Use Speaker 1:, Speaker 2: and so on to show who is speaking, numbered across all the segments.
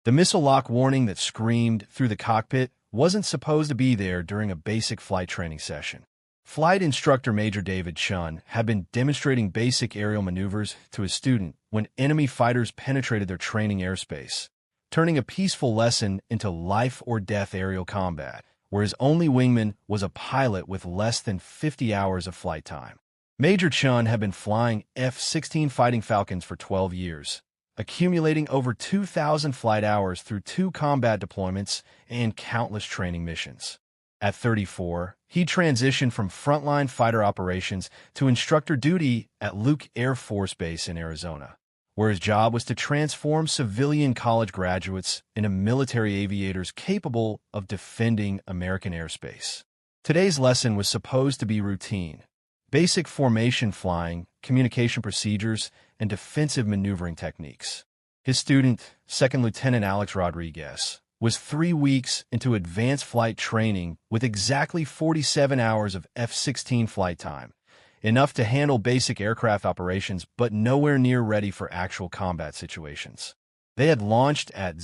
Speaker 1: The missile lock warning that screamed through the cockpit wasn't supposed to be there during a basic flight training session. Flight instructor Major David Chen had been demonstrating basic aerial maneuvers to his student when enemy fighters penetrated their training airspace, turning a peaceful lesson into life-or-death aerial combat, where his only wingman was a pilot with less than 50 hours of flight time. Major Chen had been flying F-16 Fighting Falcons for 12 years, accumulating over 2,000 flight hours through 2 combat deployments and countless training missions. At 34, he transitioned from frontline fighter operations to instructor duty at Luke Air Force Base in Arizona, where his job was to transform civilian college graduates into military aviators capable of defending American airspace. Today's lesson was supposed to be routine: basic formation flying, communication procedures, and defensive maneuvering techniques. His student, Second Lieutenant Alex Rodriguez, was 3 weeks into advanced flight training with exactly 47 hours of F-16 flight time, enough to handle basic aircraft operations but nowhere near ready for actual combat situations. They had launched at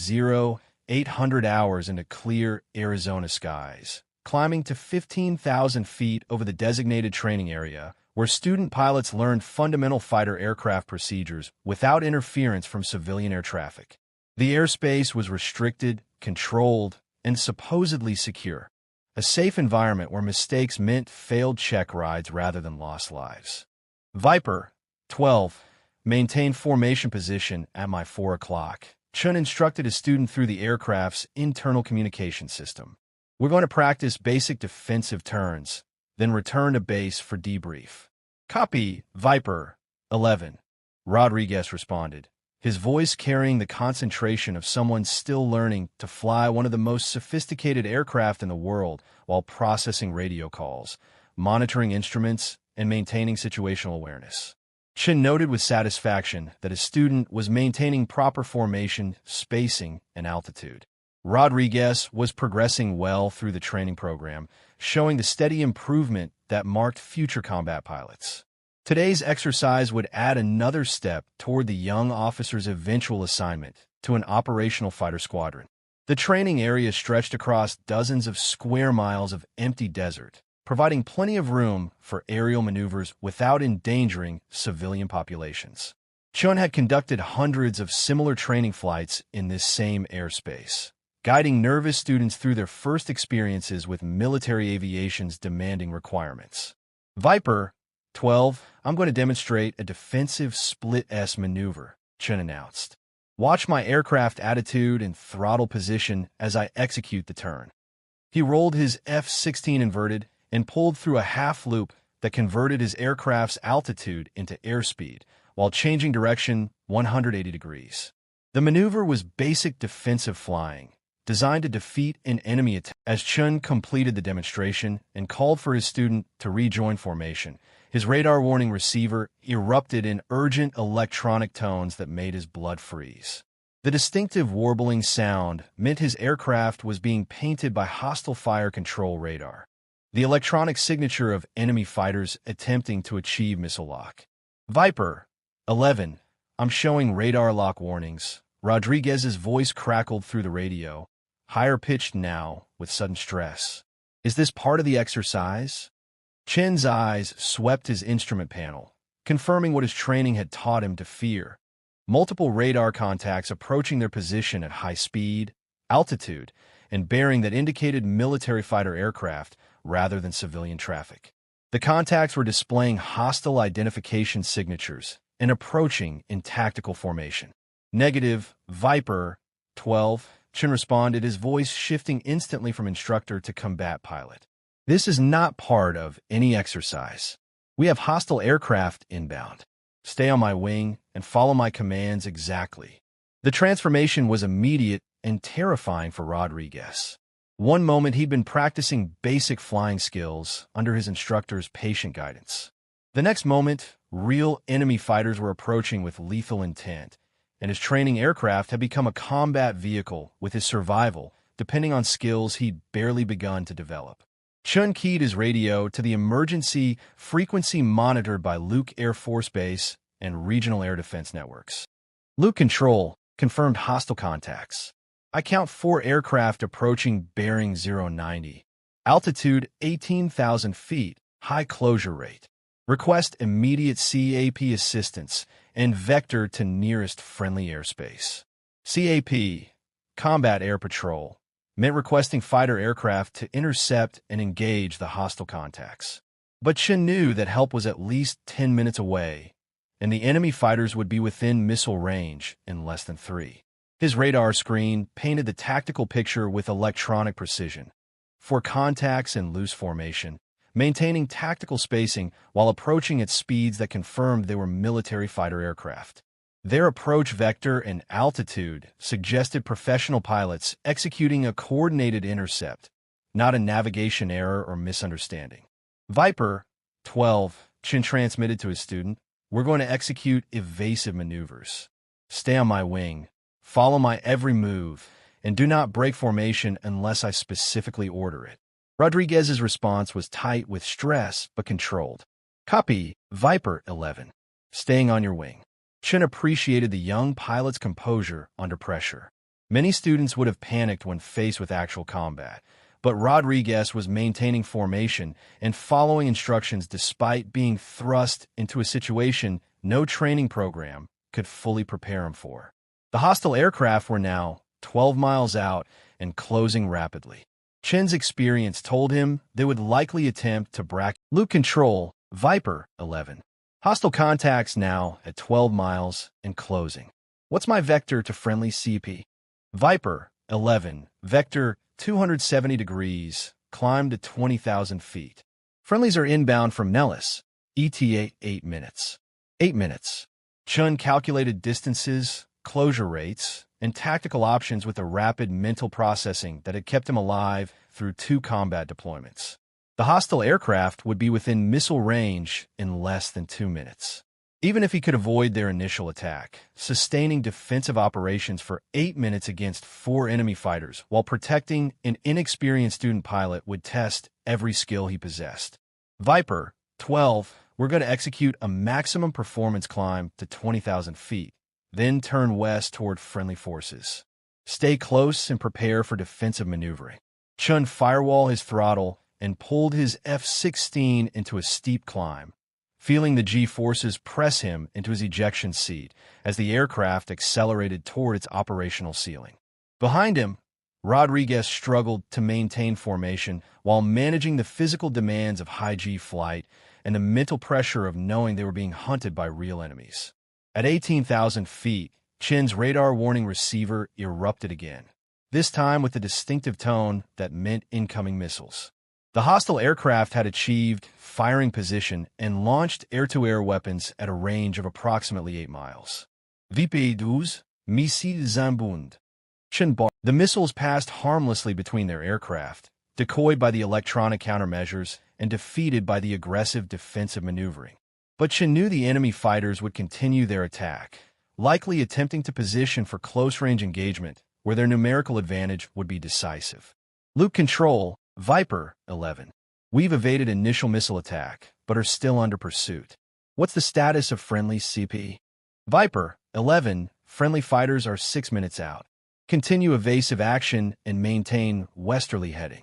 Speaker 1: 800 hours into clear Arizona skies, climbing to 15,000 feet over the designated training area, where student pilots learned fundamental fighter aircraft procedures without interference from civilian air traffic. The airspace was restricted, controlled, and supposedly secure, a safe environment where mistakes meant failed check rides rather than lost lives. Viper, 12, maintained formation position at my 4 o'clock. Chen instructed his student through the aircraft's internal communication system. We're going to practice basic defensive turns, then return to base for debrief. Copy, Viper, 11. Rodriguez responded, his voice carrying the concentration of someone still learning to fly one of the most sophisticated aircraft in the world while processing radio calls, monitoring instruments, and maintaining situational awareness. Chen noted with satisfaction that his student was maintaining proper formation, spacing, and altitude. Rodriguez was progressing well through the training program, showing the steady improvement that marked future combat pilots. Today's exercise would add another step toward the young officer's eventual assignment to an operational fighter squadron. The training area stretched across dozens of square miles of empty desert, providing plenty of room for aerial maneuvers without endangering civilian populations. Chen had conducted hundreds of similar training flights in this same airspace, guiding nervous students through their first experiences with military aviation's demanding requirements. Viper, 12, I'm going to demonstrate a defensive split-S maneuver, Chen announced. Watch my aircraft attitude and throttle position as I execute the turn. He rolled his F-16 inverted and pulled through a half-loop that converted his aircraft's altitude into airspeed while changing direction 180 degrees. The maneuver was basic defensive flying, designed to defeat an enemy attack. As Chen completed the demonstration and called for his student to rejoin formation, his radar warning receiver erupted in urgent electronic tones that made his blood freeze. The distinctive warbling sound meant his aircraft was being painted by hostile fire control radar, the electronic signature of enemy fighters attempting to achieve missile lock. Viper, 11, I'm showing radar lock warnings. Rodriguez's voice crackled through the radio, higher pitched now with sudden stress. Is this part of the exercise? Chen's eyes swept his instrument panel, confirming what his training had taught him to fear: multiple radar contacts approaching their position at high speed, altitude, and bearing that indicated military fighter aircraft rather than civilian traffic. The contacts were displaying hostile identification signatures and approaching in tactical formation. Negative, Viper, 12, Chen responded, his voice shifting instantly from instructor to combat pilot. This is not part of any exercise. We have hostile aircraft inbound. Stay on my wing and follow my commands exactly. The transformation was immediate and terrifying for Rodriguez. One moment he'd been practicing basic flying skills under his instructor's patient guidance. The next moment, real enemy fighters were approaching with lethal intent, and his training aircraft had become a combat vehicle with his survival depending on skills he'd barely begun to develop. Chen keyed his radio to the emergency frequency monitored by Luke Air Force Base and regional air defense networks. Luke Control confirmed hostile contacts. I count 4 aircraft approaching bearing 090. Altitude 18,000 feet, high closure rate. Request immediate CAP assistance and vector to nearest friendly airspace. CAP, Combat Air Patrol, meant requesting fighter aircraft to intercept and engage the hostile contacts. But Chen knew that help was at least 10 minutes away, and the enemy fighters would be within missile range in less than 3. His radar screen painted the tactical picture with electronic precision. For contacts in loose formation, maintaining tactical spacing while approaching at speeds that confirmed they were military fighter aircraft. Their approach vector and altitude suggested professional pilots executing a coordinated intercept, not a navigation error or misunderstanding. Viper 12, Chen transmitted to his student, "We're going to execute evasive maneuvers. Stay on my wing, follow my every move, and do not break formation unless I specifically order it." Rodriguez's response was tight with stress but controlled. "Copy, Viper 11. Staying on your wing." Chen appreciated the young pilot's composure under pressure. Many students would have panicked when faced with actual combat, but Rodriguez was maintaining formation and following instructions despite being thrust into a situation no training program could fully prepare him for. The hostile aircraft were now 12 miles out and closing rapidly. Chen's experience told him they would likely attempt to bracket Luke Control, Viper 11. Hostile contacts now at 12 miles and closing. What's my vector to friendly CP? Viper 11, vector 270 degrees, climb to 20,000 feet. Friendlies are inbound from Nellis, ETA 8 minutes. 8 minutes. Chen calculated distances, closure rates, and tactical options with a rapid mental processing that had kept him alive through 2 combat deployments. The hostile aircraft would be within missile range in less than 2 minutes. Even if he could avoid their initial attack, sustaining defensive operations for 8 minutes against 4 enemy fighters while protecting an inexperienced student pilot would test every skill he possessed. Viper 12, we're going to execute a maximum performance climb to 20,000 feet, then turn west toward friendly forces. Stay close and prepare for defensive maneuvering. Chen firewall his throttle and pulled his F-16 into a steep climb, feeling the G-forces press him into his ejection seat as the aircraft accelerated toward its operational ceiling. Behind him, Rodriguez struggled to maintain formation while managing the physical demands of high-G flight and the mental pressure of knowing they were being hunted by real enemies. At 18,000 feet, Chen's radar warning receiver erupted again, this time with a distinctive tone that meant incoming missiles. The hostile aircraft had achieved firing position and launched air-to-air weapons at a range of approximately 8 miles. VP-12, Missile Zambund. The missiles passed harmlessly between their aircraft, decoyed by the electronic countermeasures and defeated by the aggressive defensive maneuvering. But Chen knew the enemy fighters would continue their attack, likely attempting to position for close-range engagement where their numerical advantage would be decisive. Luke Control, Viper 11. We've evaded initial missile attack, but are still under pursuit. What's the status of friendly CP? Viper 11. Friendly fighters are 6 minutes out. Continue evasive action and maintain westerly heading.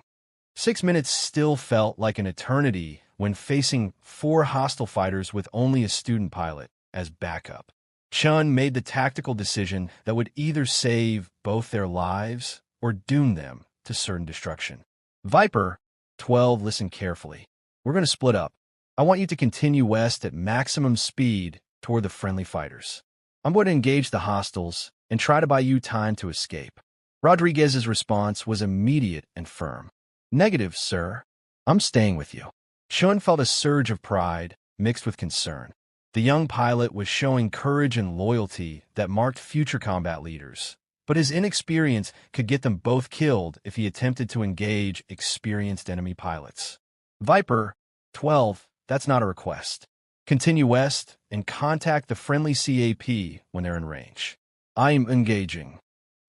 Speaker 1: 6 minutes still felt like an eternity when facing 4 hostile fighters with only a student pilot as backup. Chen made the tactical decision that would either save both their lives or doom them to certain destruction. Viper 12, listen carefully. We're going to split up. I want you to continue west at maximum speed toward the friendly fighters. I'm going to engage the hostiles and try to buy you time to escape. Rodriguez's response was immediate and firm. Negative, sir. I'm staying with you. Chen felt a surge of pride mixed with concern. The young pilot was showing courage and loyalty that marked future combat leaders, but his inexperience could get them both killed if he attempted to engage experienced enemy pilots. Viper 12, that's not a request. Continue west and contact the friendly CAP when they're in range. I'm engaging.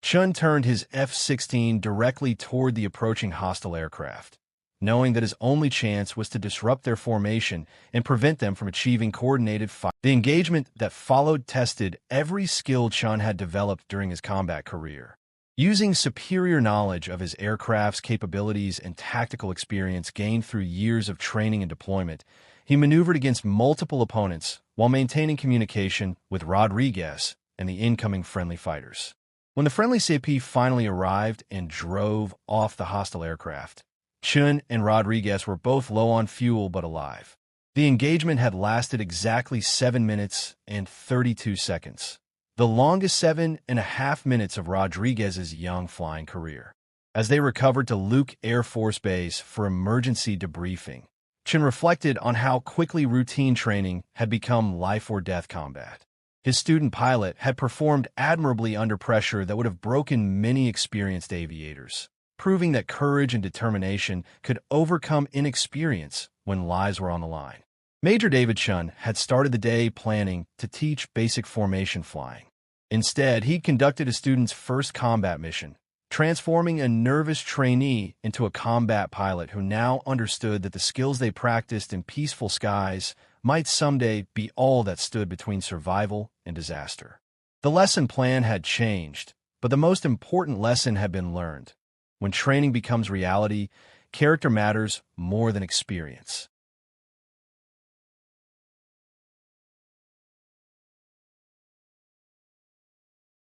Speaker 1: Chen turned his F-16 directly toward the approaching hostile aircraft, knowing that his only chance was to disrupt their formation and prevent them from achieving coordinated fire. The engagement that followed tested every skill Chen had developed during his combat career. Using superior knowledge of his aircraft's capabilities and tactical experience gained through years of training and deployment, he maneuvered against multiple opponents while maintaining communication with Rodriguez and the incoming friendly fighters. When the friendly CP finally arrived and drove off the hostile aircraft, Chen and Rodriguez were both low on fuel but alive. The engagement had lasted exactly 7 minutes and 32 seconds, the longest 7.5 minutes of Rodriguez's young flying career. As they recovered to Luke Air Force Base for emergency debriefing, Chen reflected on how quickly routine training had become life-or-death combat. His student pilot had performed admirably under pressure that would have broken many experienced aviators, proving that courage and determination could overcome inexperience when lives were on the line. Major David Chen had started the day planning to teach basic formation flying. Instead, he conducted a student's first combat mission, transforming a nervous trainee into a combat pilot who now understood that the skills they practiced in peaceful skies might someday be all that stood between survival and disaster. The lesson plan had changed, but the most important lesson had been learned. When training becomes reality, character matters more than experience.